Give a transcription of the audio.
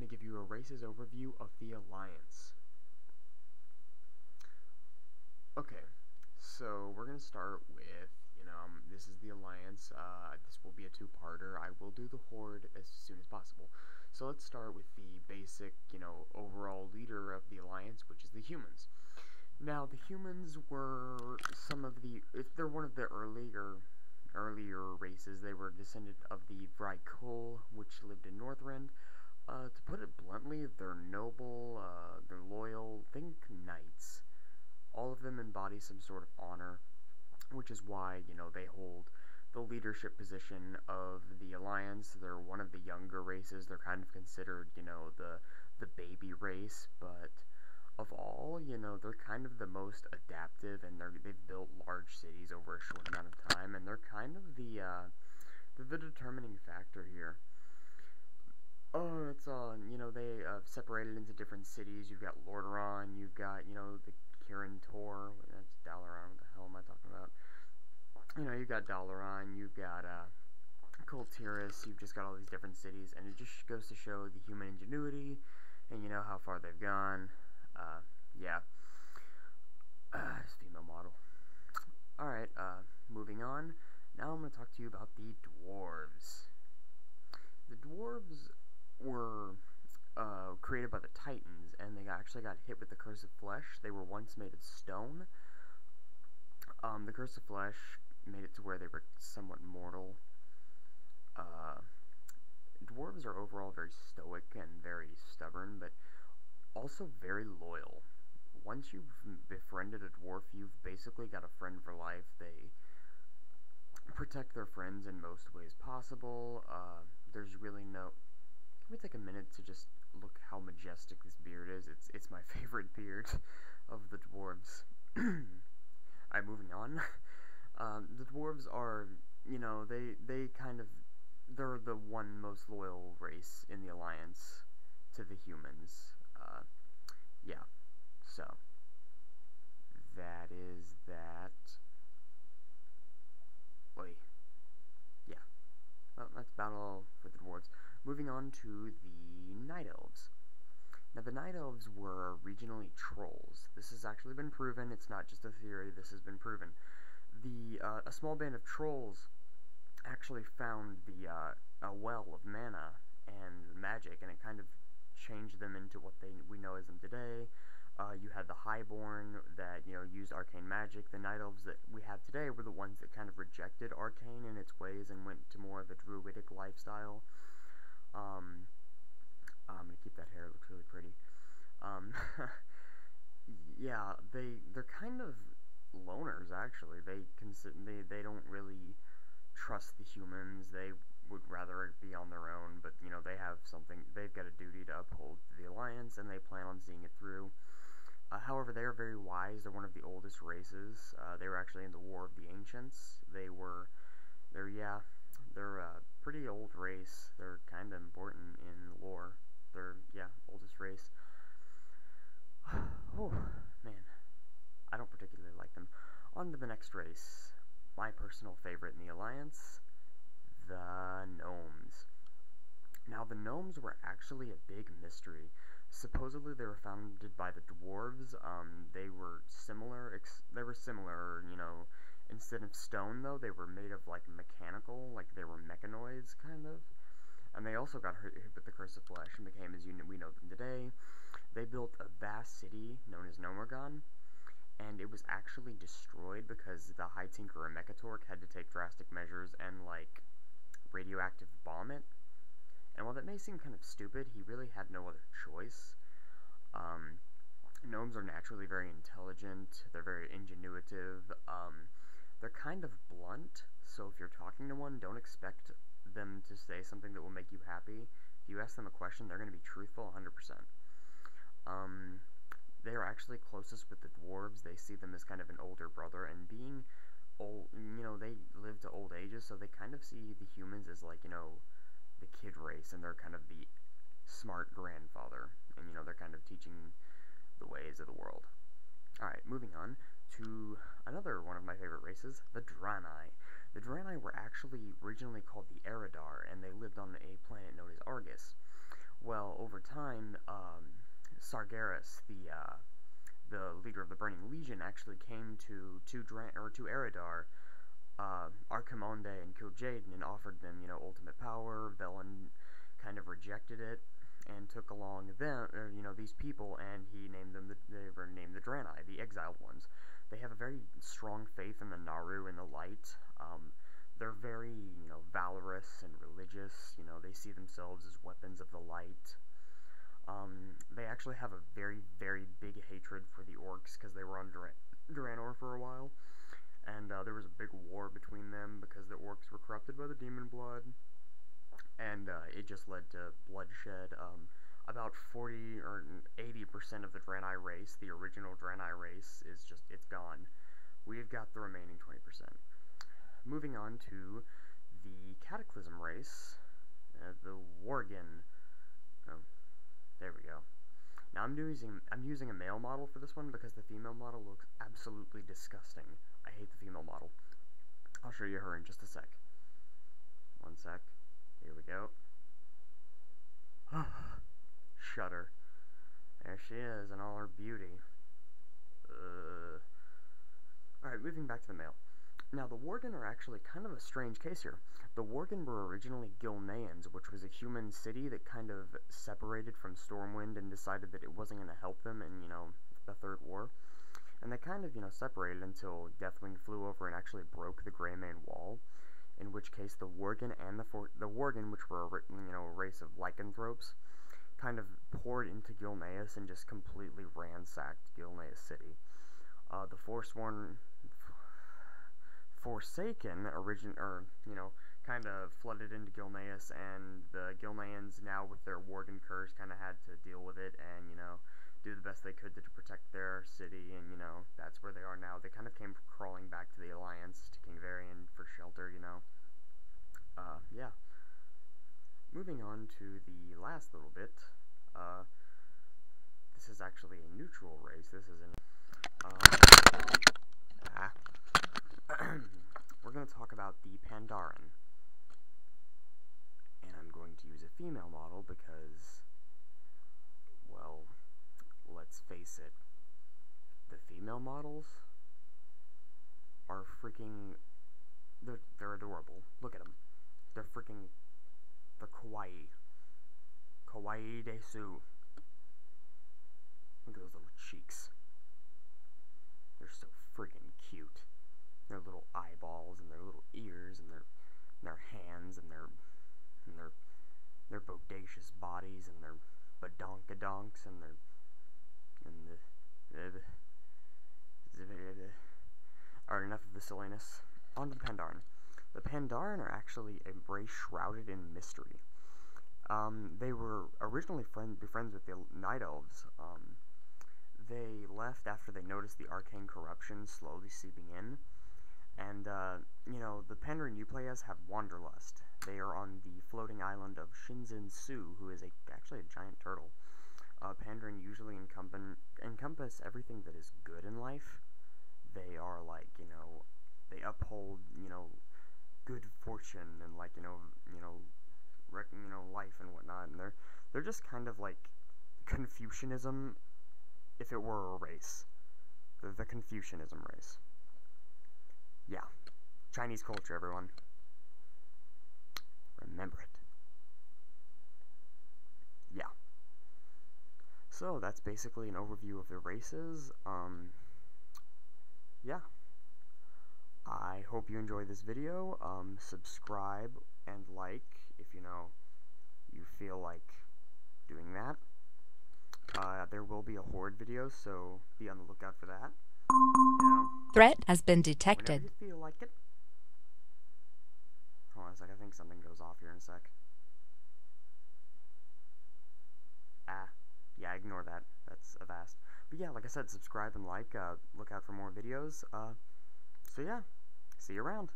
to give you a races overview of the Alliance. Okay, so we're going to start with, this is the Alliance. This will be a two-parter. I will do the Horde as soon as possible. So let's start with the basic, overall leader of the Alliance, which is the humans. Now, the humans were they're one of the earlier races. They were descended of the Vrykul, which lived in Northrend. To put it bluntly, they're noble, they're loyal, think knights. All of them embody some sort of honor, which is why, they hold the leadership position of the Alliance. They're one of the younger races. They're kind of considered, the baby race, but of all, they're kind of the most adaptive, and they've built large cities over a short amount of time, and they're kind of the determining factor here. It's they separated into different cities. You've got Lordaeron, you've got, the Kirin Tor, that's Dalaran, what the hell am I talking about? You've got Dalaran, you've got, Kultiris, you've just got all these different cities, and it just goes to show the human ingenuity, and how far they've gone. Yeah. It's female model. Alright, moving on. Now I'm going to talk to you about the dwarves. The dwarves were created by the Titans, and they actually got hit with the Curse of Flesh. They were once made of stone. The Curse of Flesh made it to where they were somewhat mortal. Dwarves are overall very stoic and very stubborn, but also very loyal. Once you've befriended a dwarf, you've basically got a friend for life. They protect their friends in most ways possible. There's really no... Can we take a minute to just look how majestic this beard is? It's my favorite beard of the dwarves. Alright, moving on. The dwarves are, they're the one most loyal race in the Alliance to the humans. Yeah, so, that is that. Wait, yeah, well, that's about all for the dwarves. Moving on to the Night Elves. Now, the Night Elves were originally trolls. This has actually been proven. It's not just a theory. This has been proven. A small band of trolls actually found a well of mana and magic, and it kind of changed them into what we know as them today. You had the Highborn that, used arcane magic. The Night Elves that we have today were the ones that kind of rejected arcane in its ways and went to more of a druidic lifestyle. I'm gonna keep that hair, it looks really pretty. Yeah, they're kind of loners, actually. They don't really trust the humans. They would rather be on their own, but, they've got a duty to uphold to the Alliance, and they plan on seeing it through. However, they are very wise. They're one of the oldest races. They were actually in the War of the Ancients. They're a pretty old race. They're kind of important in lore. They're, oldest race. Oh, man. I don't particularly like them. On to the next race. My personal favorite in the Alliance, the Gnomes. Now, the Gnomes were actually a big mystery. Supposedly, they were founded by the Dwarves. They were similar, instead of stone, though, they were made of, mechanical, they were mechanoids, kind of. And they also got hit with the Curse of Flesh and became as we know them today. They built a vast city known as Nomergon, and it was actually destroyed because the High Tinkerer Mechatork had to take drastic measures and, radioactive bomb it. And while that may seem kind of stupid, he really had no other choice. Gnomes are naturally very intelligent, they're very ingenuitive, they're kind of blunt, so if you're talking to one, don't expect them to say something that will make you happy. If you ask them a question, they're going to be truthful 100%. They are actually closest with the dwarves. They see them as kind of an older brother, and being old, they live to old ages, so they kind of see the humans as, the kid race, and they're kind of the smart grandfather, and, they're kind of teaching the ways of the world. Alright, moving on to another one of my favorite races, the Draenei. The Draenei were actually originally called the Eridar, and they lived on a planet known as Argus. Well, over over time, Sargeras, the leader of the Burning Legion, actually came to Eridar, Archimonde and Kil'jaeden, and offered them, ultimate power. Velen kind of rejected it and took along these people, and he named them. They were named the Draenei, the exiled ones. They have a very strong faith in the Naru and the light. They're very, valorous and religious. They see themselves as weapons of the light. They actually have a very, very big hatred for the orcs because they were on Draenor for a while. And there was a big war between them because the orcs were corrupted by the demon blood. And it just led to bloodshed. About 40 or 80% of the Draenei race, the original Draenei race, it's gone. We've got the remaining 20%. Moving on to the Cataclysm race, the Worgen. Oh, there we go. Now I'm using a male model for this one because the female model looks absolutely disgusting. I hate the female model. I'll show you her in just a sec. One sec. Here we go. Shudder. There she is in all her beauty. Alright, moving back to the male. Now, the Worgen are actually kind of a strange case here. The Worgen were originally Gilneans, which was a human city that kind of separated from Stormwind and decided that it wasn't going to help them in, the Third War. And they kind of, separated until Deathwing flew over and actually broke the Greymane Wall, in which case the Worgen and the Worgen, which were, a race of lycanthropes, kind of poured into Gilneas and just completely ransacked Gilneas City. The Forsaken kind of flooded into Gilneas, and the Gilneans, now with their Worgen curse, kind of had to deal with it and, do the best they could to protect their city, and, that's where they are now. They kind of came crawling back to the Alliance, to King Varian, for shelter, yeah. Moving on to the last little bit, this is actually a neutral race. This is we're going to talk about the Pandaren, and I'm going to use a female model because, well, let's face it, the female models are freaking, they're adorable. Look at them. They're kawaii. Kawaii desu. Look at those little cheeks. They're so freaking cute. Their little eyeballs and their little ears and their hands and their bodacious bodies and their badonkadonks and Alright, enough of the silliness. On to the Pandaren. The Pandaren are actually a race shrouded in mystery. They were originally friends with the Night Elves. They left after they noticed the arcane corruption slowly seeping in. And, the Pandaren you play as have Wanderlust. They are on the floating island of Shinzen Su, who is actually a giant turtle. Pandaren usually encompass everything that is good in life. They are like, they uphold, good fortune and like, life and whatnot. And they're just kind of like Confucianism if it were a race. They're the Confucianism race. Yeah. Chinese culture, everyone. Remember it. Yeah. So, that's basically an overview of the races. Yeah. I hope you enjoyed this video. Subscribe and like if, you feel like doing that. There will be a Horde video, so be on the lookout for that. Threat has been detected. Whenever you feel like it. Hold on a sec, I think something goes off here in a sec. Yeah, ignore that. That's Avast. But yeah, like I said, subscribe and like, look out for more videos. So yeah, see you around.